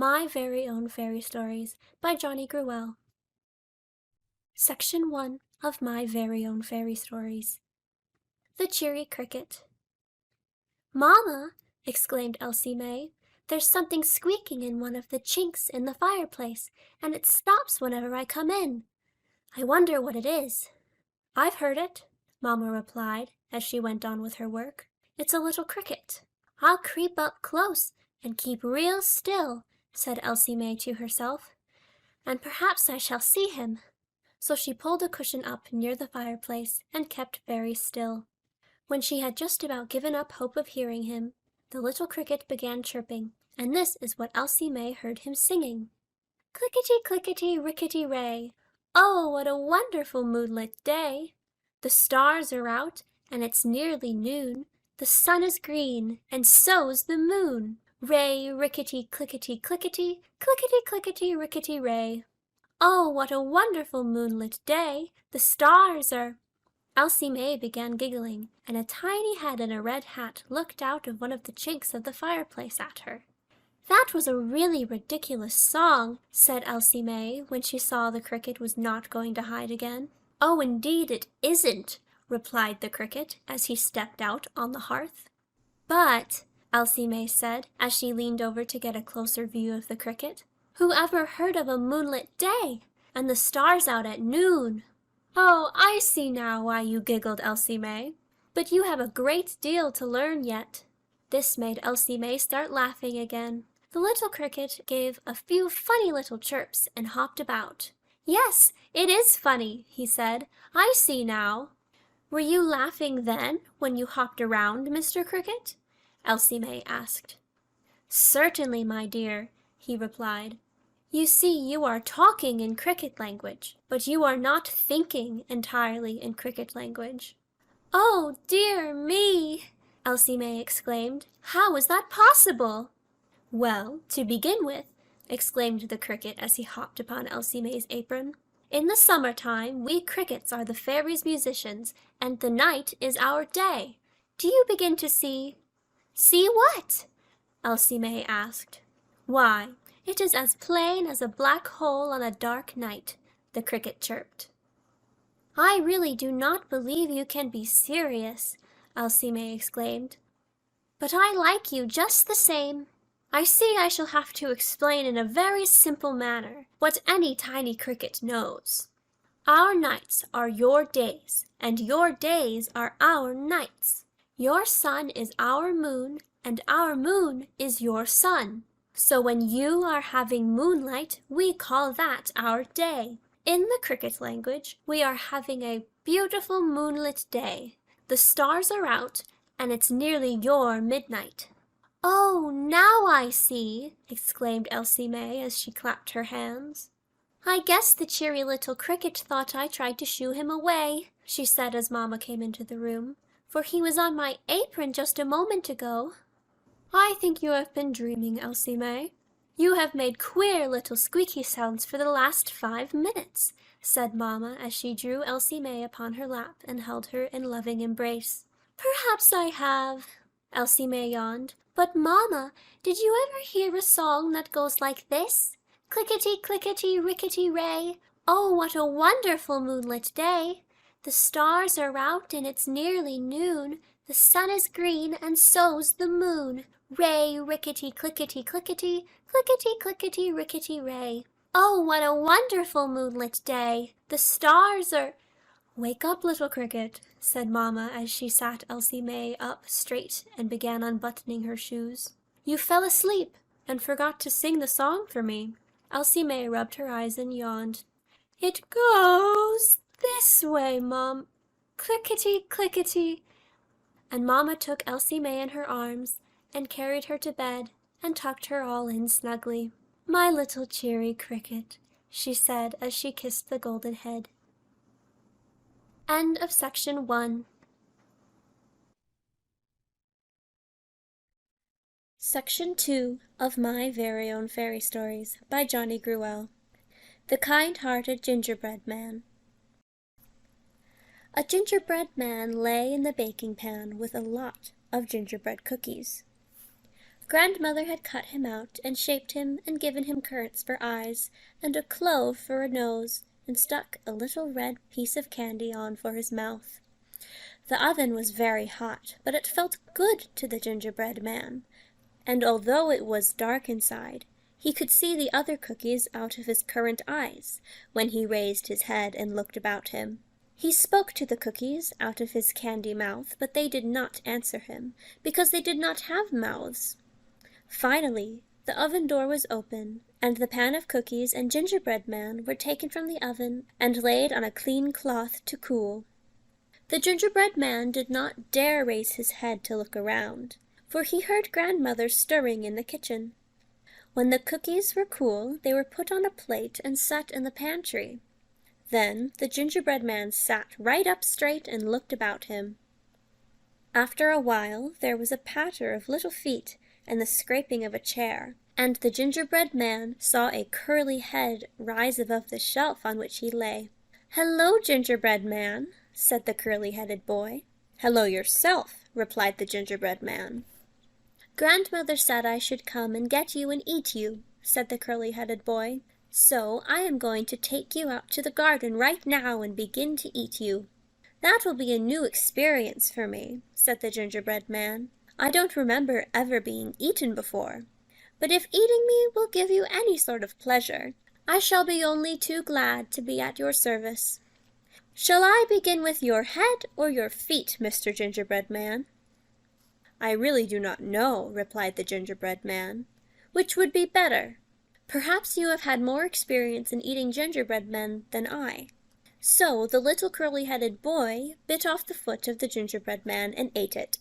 My Very Own Fairy Stories by Johnny Gruelle. Section 1 of My Very Own Fairy Stories. The Cheery Cricket. "Mamma," exclaimed Elsie May, "there's something squeaking in one of the chinks in the fireplace, and it stops whenever I come in. I wonder what it is." "I've heard it," Mamma replied as she went on with her work. "It's a little cricket." "I'll creep up close and keep real still," said Elsie May to herself, "and perhaps I shall see him." So she pulled a cushion up near the fireplace and kept very still. When she had just about given up hope of hearing him, the little cricket began chirping, and this is what Elsie May heard him singing. "Clickety, clickety, rickety, ray. Oh, what a wonderful moonlit day! The stars are out, and it's nearly noon. The sun is green, and so's the moon. Ray, rickety, clickety, clickety, clickety, clickety, rickety, ray. Oh, what a wonderful moonlit day! The stars are—" Elsie May began giggling, and a tiny head in a red hat looked out of one of the chinks of the fireplace at her. "That was a really ridiculous song," said Elsie May when she saw the cricket was not going to hide again. "Oh, indeed it isn't," replied the cricket as he stepped out on the hearth. "But," Elsie May said as she leaned over to get a closer view of the cricket, "who ever heard of a moonlit day? And the stars out at noon!" "Oh, I see now why you giggled, Elsie May. But you have a great deal to learn yet." This made Elsie May start laughing again. The little cricket gave a few funny little chirps and hopped about. "Yes, it is funny," he said. "I see now." "Were you laughing then when you hopped around, Mr. Cricket?" Elsie May asked. "Certainly, my dear," he replied. "You see, you are talking in cricket language, but you are not thinking entirely in cricket language." "Oh, dear me!" Elsie May exclaimed. "How is that possible?" "Well, to begin with," exclaimed the cricket as he hopped upon Elsie May's apron, "in the summertime we crickets are the fairies' musicians, and the night is our day. Do you begin to see—" "See what?" Elsie May asked. "Why, it is as plain as a black hole on a dark night," the cricket chirped. "I really do not believe you can be serious," Elsie May exclaimed. "But I like you just the same. I see I shall have to explain in a very simple manner what any tiny cricket knows. Our nights are your days, and your days are our nights. Your sun is our moon, and our moon is your sun. So when you are having moonlight, we call that our day. In the cricket language, we are having a beautiful moonlit day. The stars are out, and it's nearly your midnight." "Oh, now I see!" exclaimed Elsie May as she clapped her hands. "I guess the cheery little cricket thought I tried to shoo him away," she said as Mamma came into the room, "for he was on my apron just a moment ago." "I think you have been dreaming, Elsie May. You have made queer little squeaky sounds for the last 5 minutes," said Mamma as she drew Elsie May upon her lap and held her in loving embrace. "Perhaps I have," Elsie May yawned. "But, Mamma, did you ever hear a song that goes like this? Clickety, clickety, rickety, ray. Oh, what a wonderful moonlit day! The stars are out and it's nearly noon. The sun is green and so's the moon. Ray, rickety, clickety, clickety, clickety, clickety, rickety, ray. Oh, what a wonderful moonlit day! The stars are—" "Wake up, little cricket," said Mamma as she sat Elsie May up straight and began unbuttoning her shoes. "You fell asleep and forgot to sing the song for me." Elsie May rubbed her eyes and yawned. "It goes this way, Mom. Clickety, clickety." And Mamma took Elsie May in her arms and carried her to bed and tucked her all in snugly. "My little cheery cricket," she said as she kissed the golden head. End of section 1. Section 2 of My Very Own Fairy Stories by Johnny Gruelle. The Kind-Hearted Gingerbread Man. A gingerbread man lay in the baking pan with a lot of gingerbread cookies. Grandmother had cut him out and shaped him and given him currants for eyes and a clove for a nose and stuck a little red piece of candy on for his mouth. The oven was very hot, but it felt good to the gingerbread man, and although it was dark inside, he could see the other cookies out of his currant eyes when he raised his head and looked about him. He spoke to the cookies out of his candy mouth, but they did not answer him, because they did not have mouths. Finally, the oven door was open, and the pan of cookies and gingerbread man were taken from the oven and laid on a clean cloth to cool. The gingerbread man did not dare raise his head to look around, for he heard Grandmother stirring in the kitchen. When the cookies were cool, they were put on a plate and set in the pantry. Then the gingerbread man sat right up straight and looked about him. After a while there was a patter of little feet and the scraping of a chair, and the gingerbread man saw a curly head rise above the shelf on which he lay. "Hello, gingerbread man," said the curly-headed boy. "Hello yourself," replied the gingerbread man. "Grandmother said I should come and get you and eat you," said the curly-headed boy. "So I am going to take you out to the garden right now and begin to eat you." "That will be a new experience for me," said the gingerbread man. "I don't remember ever being eaten before. But if eating me will give you any sort of pleasure, I shall be only too glad to be at your service. Shall I begin with your head or your feet, Mr. Gingerbread Man?" "I really do not know," replied the gingerbread man. "Which would be better? Perhaps you have had more experience in eating gingerbread men than I." So the little curly-headed boy bit off the foot of the gingerbread man and ate it.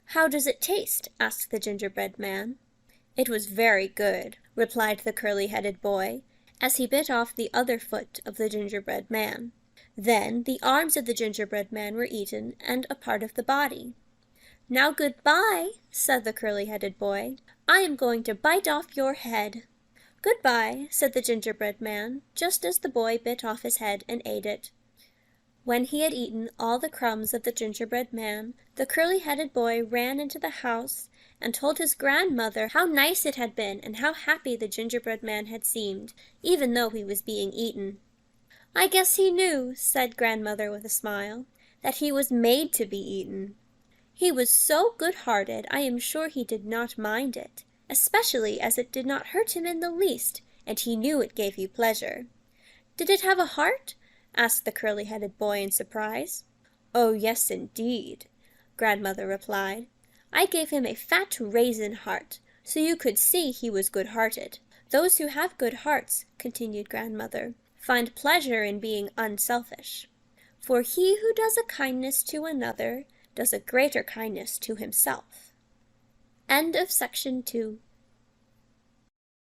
"How does it taste?" asked the gingerbread man. "It was very good," replied the curly-headed boy, as he bit off the other foot of the gingerbread man. Then the arms of the gingerbread man were eaten, and a part of the body. "Now goodbye," said the curly-headed boy. "I am going to bite off your head." "Goodbye," said the gingerbread man, just as the boy bit off his head and ate it. When he had eaten all the crumbs of the gingerbread man, the curly-headed boy ran into the house and told his grandmother how nice it had been and how happy the gingerbread man had seemed, even though he was being eaten. "I guess he knew," said Grandmother with a smile, "that he was made to be eaten. He was so good-hearted I am sure he did not mind it, especially as it did not hurt him in the least, and he knew it gave you pleasure." "Did it have a heart?" asked the curly-headed boy in surprise. "Oh, yes, indeed," Grandmother replied. "I gave him a fat raisin heart, so you could see he was good-hearted. Those who have good hearts," continued Grandmother, "find pleasure in being unselfish. For he who does a kindness to another does a greater kindness to himself." End of section 2.